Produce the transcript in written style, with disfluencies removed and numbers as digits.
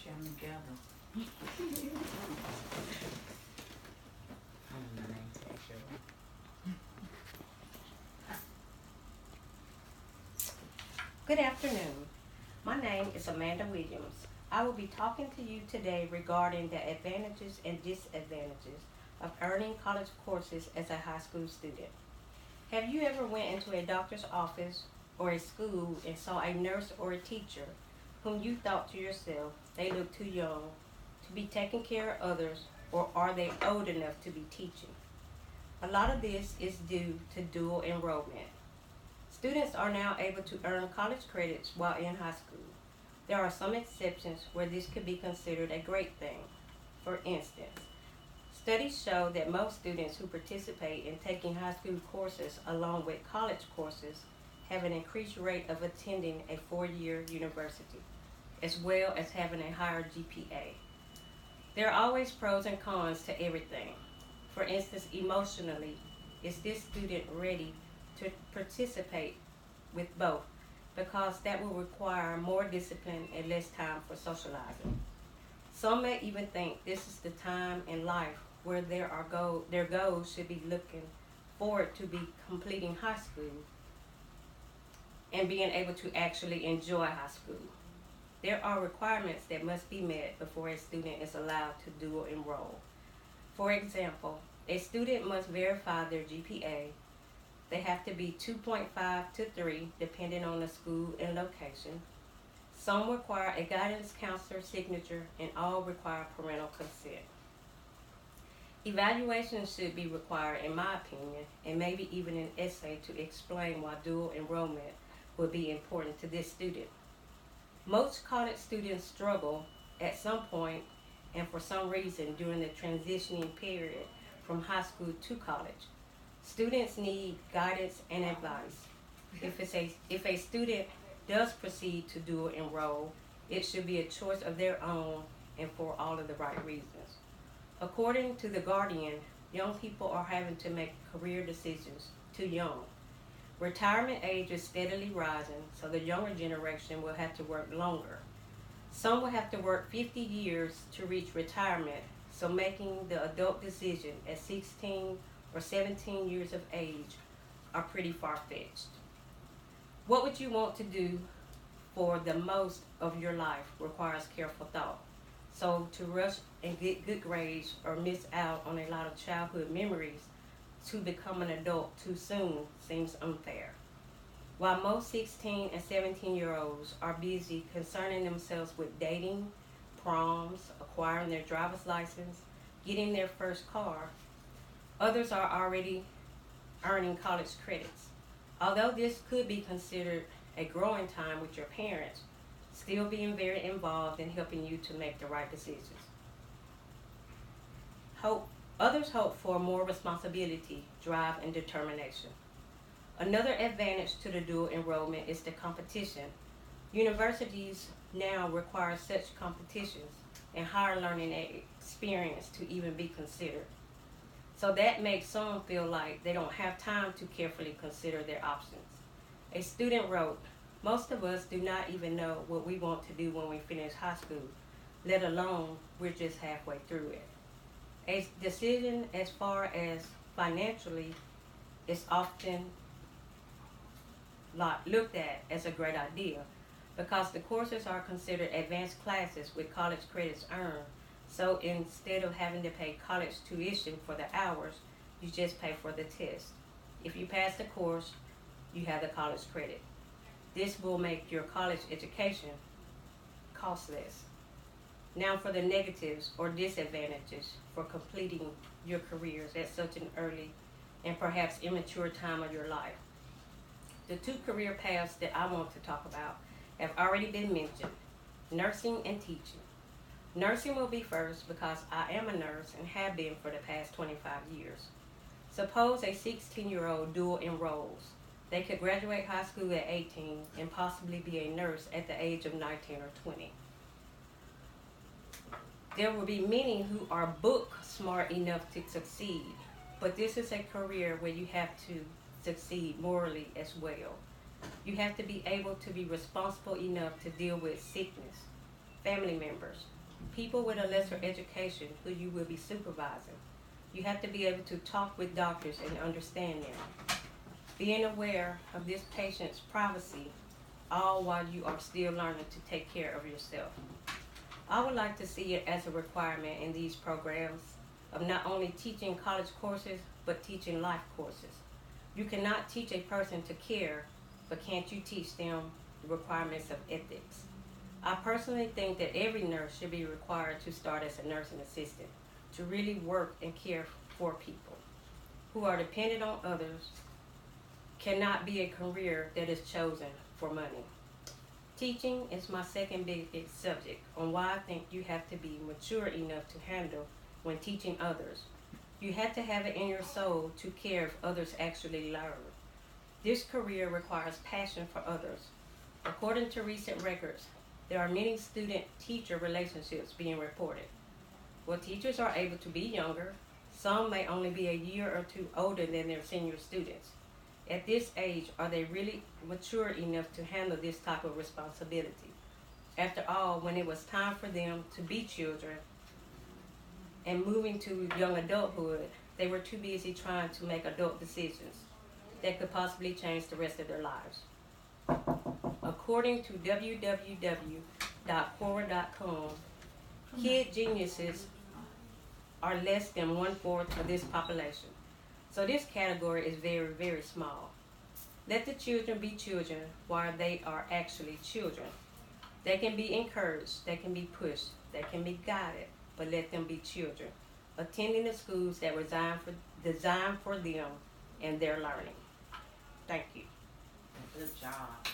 them together. I'm my name tag, Cheryl. Good afternoon. My name is Amanda Williams. I will be talking to you today regarding the advantages and disadvantages of earning college courses as a high school student. Have you ever went into a doctor's office or a school and saw a nurse or a teacher whom you thought to yourself they look too young to be taking care of others, or are they old enough to be teaching? A lot of this is due to dual enrollment. Students are now able to earn college credits while in high school. There are some exceptions where this could be considered a great thing. For instance, studies show that most students who participate in taking high school courses along with college courses have an increased rate of attending a four-year university, as well as having a higher GPA. There are always pros and cons to everything. For instance, emotionally, is this student ready to participate with both? Because that will require more discipline and less time for socializing. Some may even think this is the time in life where their goals should be looking forward to be completing high school and being able to actually enjoy high school. There are requirements that must be met before a student is allowed to dual enroll. For example, a student must verify their GPA. They have to be 2.5 to 3, depending on the school and location. Some require a guidance counselor signature, and all require parental consent. Evaluations should be required, in my opinion, and maybe even an essay to explain why dual enrollment would be important to this student. Most college students struggle at some point and for some reason during the transitioning period from high school to college. Students need guidance and advice. If a student does proceed to dual enroll, it should be a choice of their own and for all of the right reasons. According to The Guardian, young people are having to make career decisions too young. Retirement age is steadily rising, so the younger generation will have to work longer. Some will have to work 50 years to reach retirement, so making the adult decision at 16 or 17 years of age are pretty far-fetched. What would you want to do for the most of your life requires careful thought. So to rush and get good grades or miss out on a lot of childhood memories to become an adult too soon seems unfair. While most 16 and 17-year-olds are busy concerning themselves with dating, proms, acquiring their driver's license, getting their first car, others are already earning college credits. Although this could be considered a growing time with your parents, still being very involved in helping you to make the right decisions. Others hope for more responsibility, drive, and determination. Another advantage to the dual enrollment is the competition. Universities now require such competitions and higher learning experience to even be considered. So that makes some feel like they don't have time to carefully consider their options. A student wrote, "Most of us do not even know what we want to do when we finish high school, let alone we're just halfway through it." A decision as far as financially is often looked at as a great idea because the courses are considered advanced classes with college credits earned. So instead of having to pay college tuition for the hours, you just pay for the test. If you pass the course, you have the college credit. This will make your college education cost less. Now for the negatives or disadvantages for completing your careers at such an early and perhaps immature time of your life. The two career paths that I want to talk about have already been mentioned, nursing and teaching. Nursing will be first because I am a nurse and have been for the past 25 years. Suppose a 16-year-old dual enrolls. They could graduate high school at 18 and possibly be a nurse at the age of 19 or 20. There will be many who are book smart enough to succeed, but this is a career where you have to succeed morally as well. You have to be able to be responsible enough to deal with sickness, family members, people with a lesser education who you will be supervising. You have to be able to talk with doctors and understand them. Being aware of this patient's privacy, all while you are still learning to take care of yourself. I would like to see it as a requirement in these programs of not only teaching college courses, but teaching life courses. You cannot teach a person to care, but can't you teach them the requirements of ethics? I personally think that every nurse should be required to start as a nursing assistant, to really work and care for people who are dependent on others. Cannot be a career that is chosen for money. Teaching is my second biggest subject on why I think you have to be mature enough to handle when teaching others. You have to have it in your soul to care if others actually learn. This career requires passion for others. According to recent records, there are many student-teacher relationships being reported. While teachers are able to be younger, some may only be a year or two older than their senior students. At this age, are they really mature enough to handle this type of responsibility? After all, when it was time for them to be children and moving to young adulthood, they were too busy trying to make adult decisions that could possibly change the rest of their lives. According to www.quora.com, kid geniuses are less than 1/4 of this population. So this category is very, very small. Let the children be children while they are actually children. They can be encouraged, they can be pushed, they can be guided, but let them be children, attending the schools that were designed for them and their learning. Thank you. Good job.